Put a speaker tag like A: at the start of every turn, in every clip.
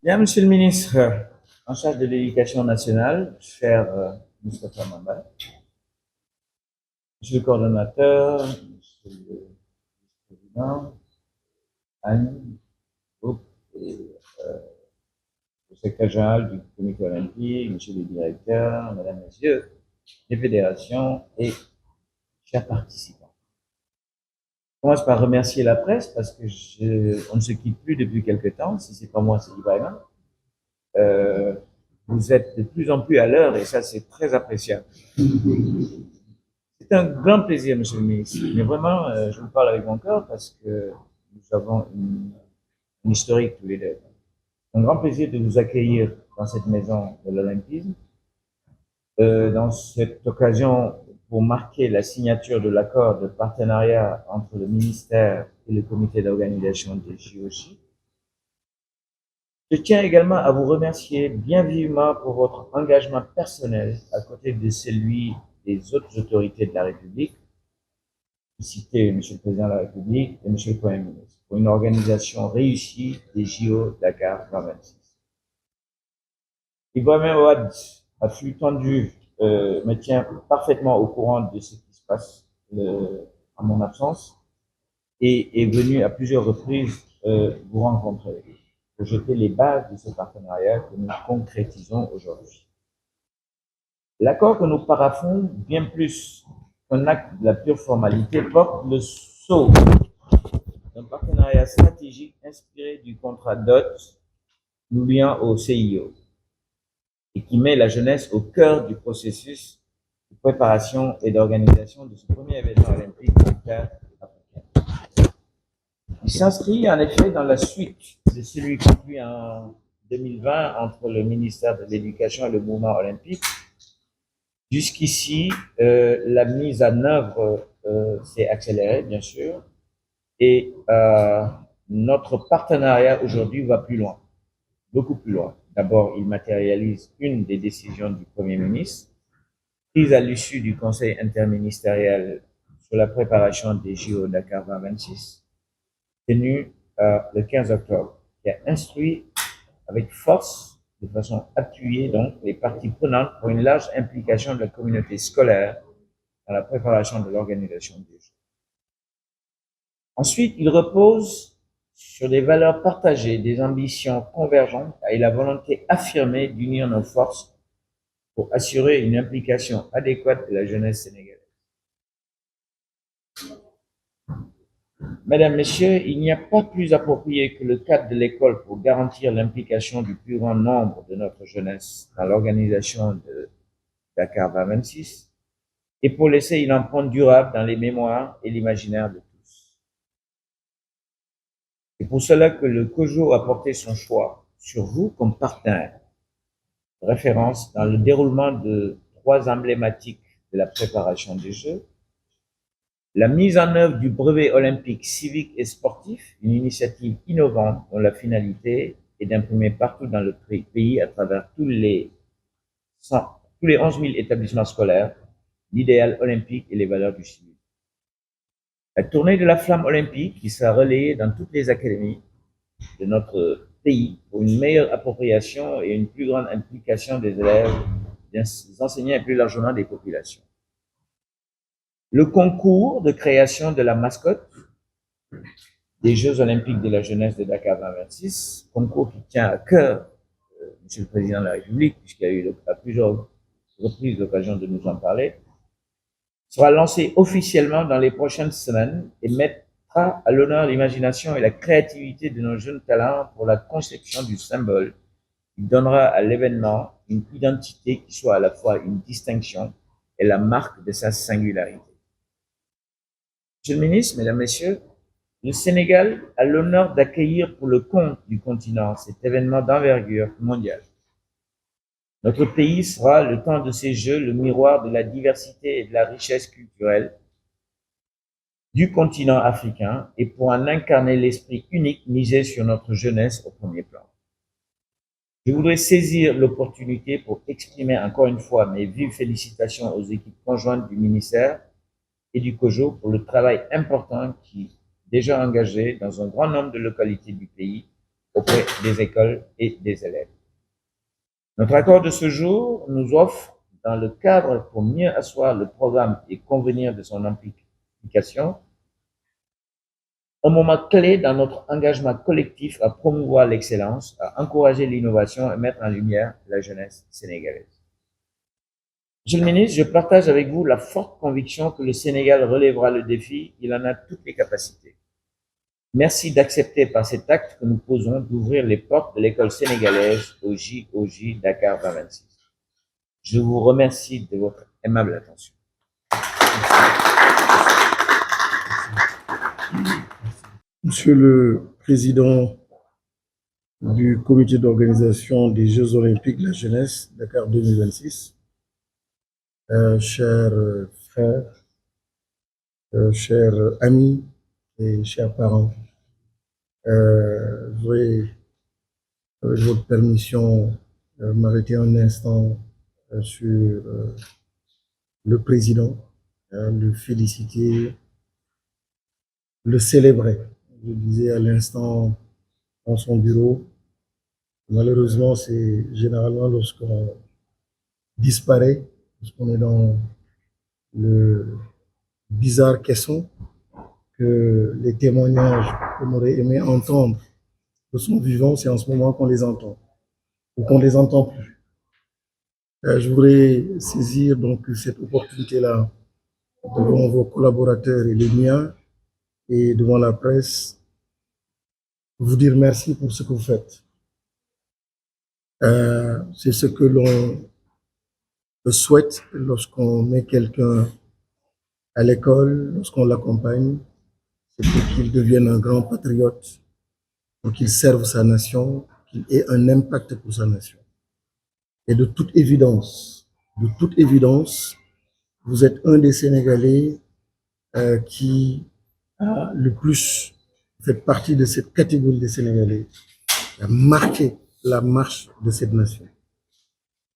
A: Bien, Monsieur le ministre, en charge de l'éducation nationale, cher Moustapha Mamba, Monsieur le coordonnateur, Monsieur le président, Anne, Groupe et le secrétaire général du comité olympique, Monsieur le directeur, Mesdames, Messieurs, les fédérations et chers participants. Je commence par remercier la presse parce que on ne se quitte plus depuis quelque temps. Si c'est pas moi, c'est Ibrahim. Vous êtes de plus en plus à l'heure et ça, c'est très appréciable. C'est un grand plaisir, Monsieur le ministre. Mais vraiment, je vous parle avec mon cœur parce que nous avons une historique tous les deux. C'est un grand plaisir de vous accueillir dans cette maison de l'Olympisme. Dans cette occasion, pour marquer la signature de l'accord de partenariat entre le ministère et le comité d'organisation des JOJ. Je tiens également à vous remercier bien vivement pour votre engagement personnel à côté de celui des autres autorités de la République, citer Monsieur le Président de la République et Monsieur le Premier ministre, pour une organisation réussie des JO Dakar 2026. Ibrahim Ouad, à flux tendu, me tient parfaitement au courant de ce qui se passe en mon absence et est venu à plusieurs reprises vous rencontrer pour jeter les bases de ce partenariat que nous concrétisons aujourd'hui. L'accord que nous paraphons, bien plus qu'un acte de la pure formalité, porte le sceau d'un partenariat stratégique inspiré du contrat DOT nous liant au CIO et qui met la jeunesse au cœur du processus de préparation et d'organisation de ce premier événement olympique interafricain. Il s'inscrit en effet dans la suite de celui conclu en 2020 entre le ministère de l'Éducation et le mouvement olympique. Jusqu'ici, la mise en œuvre s'est accélérée, bien sûr, et notre partenariat aujourd'hui va plus loin, beaucoup plus loin. D'abord, il matérialise une des décisions du Premier ministre, prise à l'issue du Conseil interministériel sur la préparation des JO Dakar 2026, tenu le 15 octobre, qui a instruit avec force, de façon appuyée, donc, les parties prenantes pour une large implication de la communauté scolaire dans la préparation de l'organisation des Jeux. Ensuite, il repose sur des valeurs partagées, des ambitions convergentes et la volonté affirmée d'unir nos forces pour assurer une implication adéquate de la jeunesse sénégalaise. Mesdames, Messieurs, il n'y a pas plus approprié que le cadre de l'école pour garantir l'implication du plus grand nombre de notre jeunesse dans l'organisation de Dakar 2026 et pour laisser une empreinte durable dans les mémoires et l'imaginaire de tous. C'est pour cela que le COJO a porté son choix sur vous comme partenaire de référence dans le déroulement de 3 emblématiques de la préparation des Jeux. La mise en œuvre du brevet olympique civique et sportif, une initiative innovante dont la finalité est d'imprimer partout dans le pays, à travers tous les 11 000 établissements scolaires, l'idéal olympique et les valeurs du civisme. La tournée de la flamme olympique qui sera relayée dans toutes les académies de notre pays pour une meilleure appropriation et une plus grande implication des élèves, des enseignants et plus largement des populations. Le concours de création de la mascotte des Jeux olympiques de la jeunesse de Dakar 2026, concours qui tient à cœur Monsieur le Président de la République, puisqu'il a eu à plusieurs reprises l'occasion de nous en parler, sera lancé officiellement dans les prochaines semaines et mettra à l'honneur l'imagination et la créativité de nos jeunes talents pour la conception du symbole qui donnera à l'événement une identité qui soit à la fois une distinction et la marque de sa singularité. Monsieur le ministre, Mesdames, Messieurs, le Sénégal a l'honneur d'accueillir pour le compte du continent cet événement d'envergure mondiale. Notre pays sera, le temps de ces Jeux, le miroir de la diversité et de la richesse culturelle du continent africain et pour en incarner l'esprit unique misé sur notre jeunesse au premier plan. Je voudrais saisir l'opportunité pour exprimer encore une fois mes vives félicitations aux équipes conjointes du ministère et du COJO pour le travail important qui est déjà engagé dans un grand nombre de localités du pays auprès des écoles et des élèves. Notre accord de ce jour nous offre, dans le cadre pour mieux asseoir le programme et convenir de son implication, un moment clé dans notre engagement collectif à promouvoir l'excellence, à encourager l'innovation et mettre en lumière la jeunesse sénégalaise. Monsieur le ministre, je partage avec vous la forte conviction que le Sénégal relèvera le défi, il en a toutes les capacités. Merci d'accepter par cet acte que nous posons d'ouvrir les portes de l'école sénégalaise au JOJ Dakar 2026. Je vous remercie de votre aimable attention.
B: Monsieur le Président du Comité d'organisation des Jeux Olympiques de la Jeunesse Dakar 2026, chers frères, chers amis et chers parents, je voudrais, avec votre permission, m'arrêter un instant sur le président, le féliciter, le célébrer. Je disais à l'instant dans son bureau, malheureusement, c'est généralement lorsqu'on disparaît, lorsqu'on est dans le bizarre caisson, que les témoignages qu'on aurait aimé entendre de son vivant, c'est en ce moment qu'on les entend, ou qu'on ne les entend plus. Je voudrais saisir donc cette opportunité-là devant vos collaborateurs et les miens, et devant la presse, vous dire merci pour ce que vous faites. C'est ce que l'on souhaite lorsqu'on met quelqu'un à l'école, lorsqu'on l'accompagne, c'est pour qu'il devienne un grand patriote, pour qu'il serve sa nation, qu'il ait un impact pour sa nation. Et de toute évidence, vous êtes un des Sénégalais qui a le plus fait partie de cette catégorie des Sénégalais, qui a marqué la marche de cette nation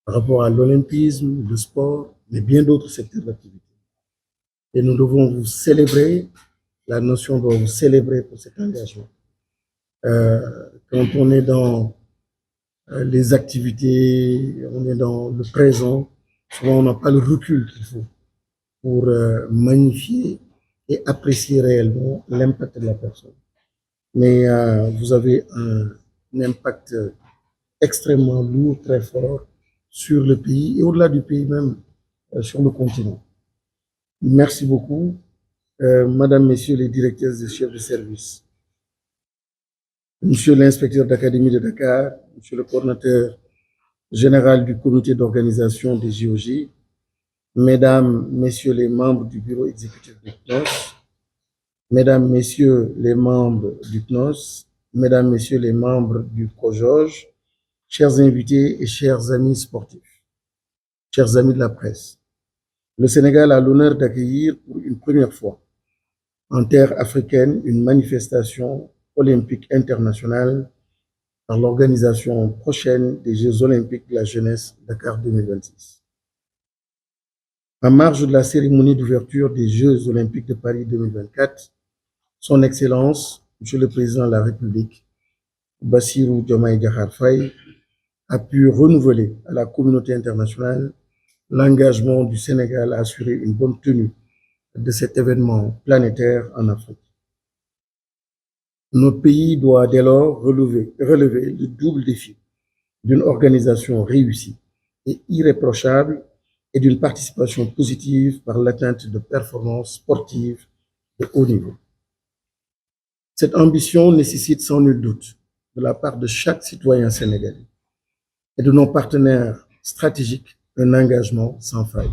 B: par rapport à l'olympisme, le sport, mais bien d'autres secteurs d'activité. Et nous devons vous célébrer, la nation doit vous célébrer pour cet engagement. Quand on est dans les activités, on est dans le présent, souvent on n'a pas le recul qu'il faut pour magnifier et apprécier réellement l'impact de la personne. Mais vous avez un impact extrêmement lourd, très fort sur le pays et au-delà du pays même, sur le continent. Merci beaucoup, Madame, Messieurs les directeurs et chefs de service, Monsieur l'inspecteur d'académie de Dakar, Monsieur le coordinateur général du comité d'organisation des JOJ, Mesdames, Messieurs les membres du bureau exécutif du CNOS, Mesdames, Messieurs les membres du CNOS, Mesdames, Messieurs les membres du COJOJ, chers invités et chers amis sportifs, chers amis de la presse, le Sénégal a l'honneur d'accueillir pour une première fois en terre africaine une manifestation olympique internationale par l'organisation prochaine des Jeux olympiques de la jeunesse Dakar 2026. En marge de la cérémonie d'ouverture des Jeux olympiques de Paris 2024, Son Excellence, Monsieur le Président de la République, Bassirou Diomaye Diakhar Faye, a pu renouveler à la communauté internationale l'engagement du Sénégal à assurer une bonne tenue de cet événement planétaire en Afrique. Notre pays doit dès lors relever le double défi d'une organisation réussie et irréprochable et d'une participation positive par l'atteinte de performances sportives de haut niveau. Cette ambition nécessite sans nul doute, de la part de chaque citoyen sénégalais et de nos partenaires stratégiques, un engagement sans faille.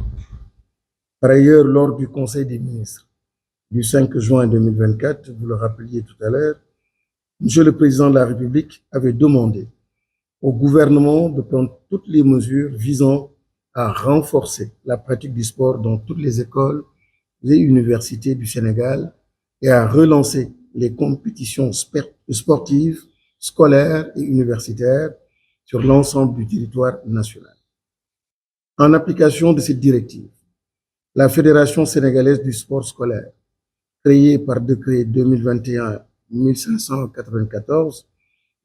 B: Par ailleurs, lors du Conseil des ministres du 5 juin 2024, vous le rappeliez tout à l'heure, Monsieur le Président de la République avait demandé au gouvernement de prendre toutes les mesures visant à renforcer la pratique du sport dans toutes les écoles et universités du Sénégal et à relancer les compétitions sportives, scolaires et universitaires sur l'ensemble du territoire national. En application de cette directive, la Fédération sénégalaise du sport scolaire, créée par décret 2021-1594,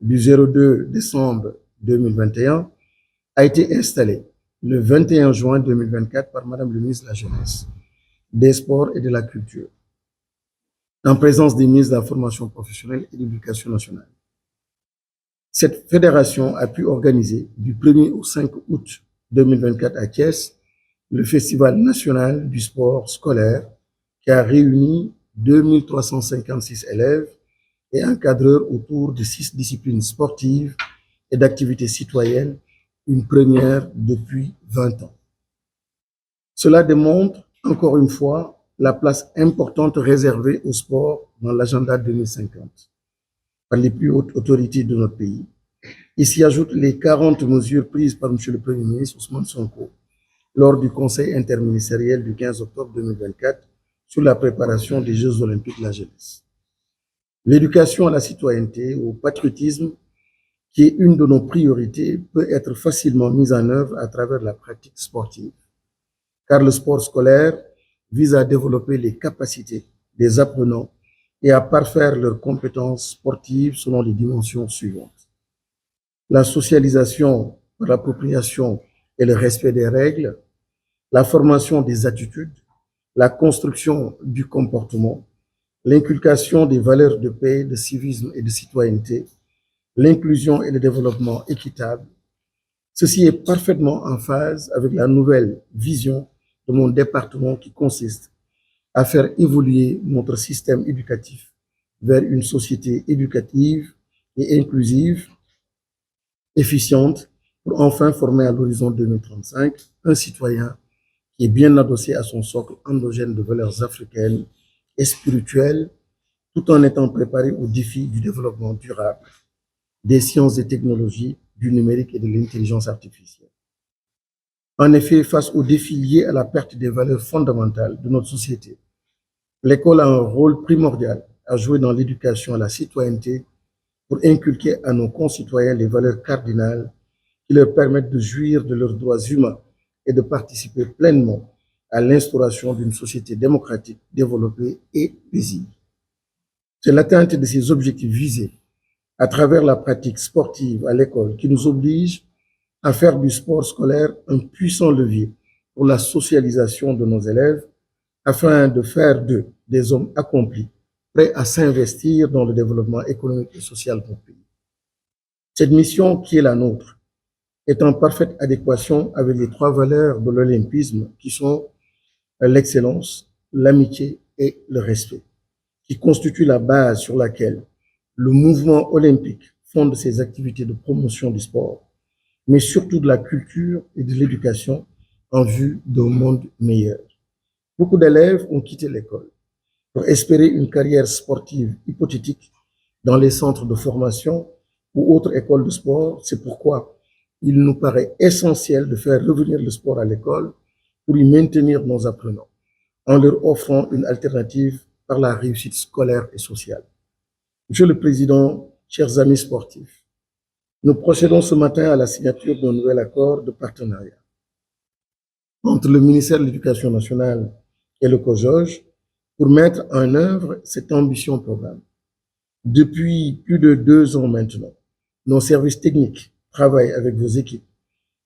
B: du 02 décembre 2021 a été installé le 21 juin 2024 par Madame le ministre de la Jeunesse, des Sports et de la Culture, en présence des ministres de la Formation professionnelle et de l'Éducation nationale. Cette fédération a pu organiser du 1er au 5 août 2024 à Thiès le Festival national du sport scolaire qui a réuni 2356 élèves et encadreurs autour de 6 disciplines sportives et d'activités citoyennes, une première depuis 20 ans. Cela démontre, encore une fois, la place importante réservée au sport dans l'agenda 2050 par les plus hautes autorités de notre pays. Il s'y ajoutent les 40 mesures prises par M. le Premier ministre Ousmane Sonko lors du Conseil interministériel du 15 octobre 2024 sur la préparation des Jeux olympiques de la jeunesse. L'éducation à la citoyenneté, au patriotisme, qui est une de nos priorités, peut être facilement mise en œuvre à travers la pratique sportive, car le sport scolaire vise à développer les capacités des apprenants et à parfaire leurs compétences sportives selon les dimensions suivantes. La socialisation par l'appropriation et le respect des règles, la formation des attitudes, la construction du comportement, l'inculcation des valeurs de paix, de civisme et de citoyenneté, l'inclusion et le développement équitable. Ceci est parfaitement en phase avec la nouvelle vision de mon département qui consiste à faire évoluer notre système éducatif vers une société éducative et inclusive, efficiente, pour enfin former à l'horizon 2035 un citoyen qui est bien adossé à son socle endogène de valeurs africaines et spirituelles, tout en étant préparé aux défis du développement durable, des sciences et technologies, du numérique et de l'intelligence artificielle. En effet, face aux défis liés à la perte des valeurs fondamentales de notre société, l'école a un rôle primordial à jouer dans l'éducation à la citoyenneté pour inculquer à nos concitoyens les valeurs cardinales qui leur permettent de jouir de leurs droits humains et de participer pleinement à l'instauration d'une société démocratique, développée et paisible. C'est l'atteinte de ces objectifs visés à travers la pratique sportive à l'école qui nous oblige à faire du sport scolaire un puissant levier pour la socialisation de nos élèves afin de faire d'eux des hommes accomplis, prêts à s'investir dans le développement économique et social de notre pays. Cette mission qui est la nôtre est en parfaite adéquation avec les 3 valeurs de l'olympisme qui sont l'excellence, l'amitié et le respect, qui constituent la base sur laquelle le mouvement olympique fonde ses activités de promotion du sport, mais surtout de la culture et de l'éducation en vue d'un monde meilleur. Beaucoup d'élèves ont quitté l'école pour espérer une carrière sportive hypothétique dans les centres de formation ou autres écoles de sport. C'est pourquoi il nous paraît essentiel de faire revenir le sport à l'école pour y maintenir nos apprenants, en leur offrant une alternative par la réussite scolaire et sociale. Monsieur le Président, chers amis sportifs, nous procédons ce matin à la signature d'un nouvel accord de partenariat entre le ministère de l'Éducation nationale et le COJOJ pour mettre en œuvre cette ambition programme. Depuis plus de 2 ans maintenant, nos services techniques travaillent avec vos équipes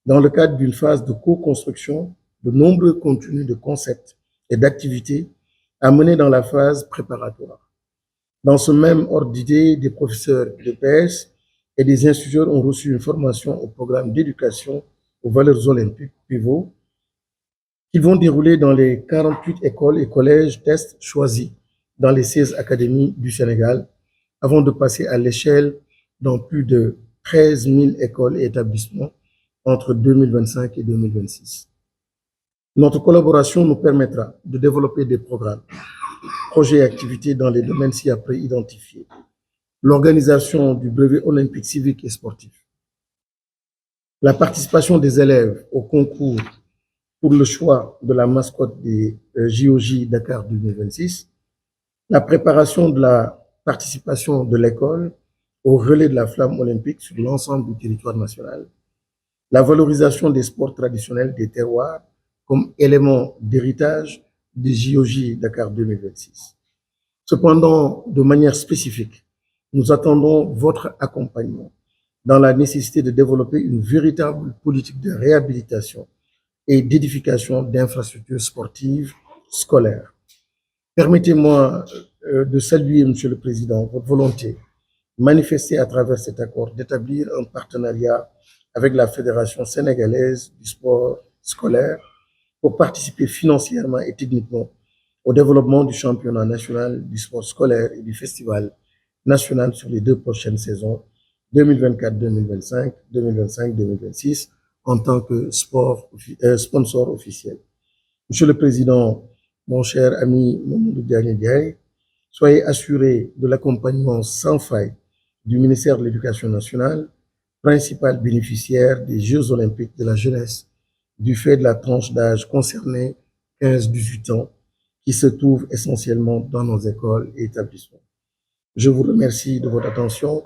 B: dans le cadre d'une phase de co-construction de nombreux contenus de concepts et d'activités à mener dans la phase préparatoire. Dans ce même ordre d'idée, des professeurs de PS et des instituteurs ont reçu une formation au programme d'éducation aux valeurs olympiques pivots qu'ils vont dérouler dans les 48 écoles et collèges tests choisis dans les 16 académies du Sénégal avant de passer à l'échelle dans plus de 13 000 écoles et établissements entre 2025 et 2026. Notre collaboration nous permettra de développer des programmes, projets et activités dans les domaines ci-après identifiés. L'organisation du brevet olympique civique et sportif, la participation des élèves au concours pour le choix de la mascotte des JOJ Dakar 2026, la préparation de la participation de l'école au relais de la flamme olympique sur l'ensemble du territoire national, la valorisation des sports traditionnels des terroirs comme élément d'héritage des JOJ Dakar 2026. Cependant, de manière spécifique, Nous attendons votre accompagnement dans la nécessité de développer une véritable politique de réhabilitation et d'édification d'infrastructures sportives scolaires. Permettez-moi de saluer, Monsieur le Président, votre volonté manifestée à travers cet accord d'établir un partenariat avec la Fédération sénégalaise du sport scolaire pour participer financièrement et techniquement au développement du championnat national du sport scolaire et du festival national sur les 2 prochaines saisons 2024-2025, 2025-2026 en tant que sponsor officiel. Monsieur le Président, mon cher ami Mamadou Diagne Ndiaye, soyez assuré de l'accompagnement sans faille du ministère de l'Éducation nationale, principal bénéficiaire des Jeux olympiques de la jeunesse, du fait de la tranche d'âge concernée 15-18 ans, qui se trouve essentiellement dans nos écoles et établissements. Je vous remercie de votre attention.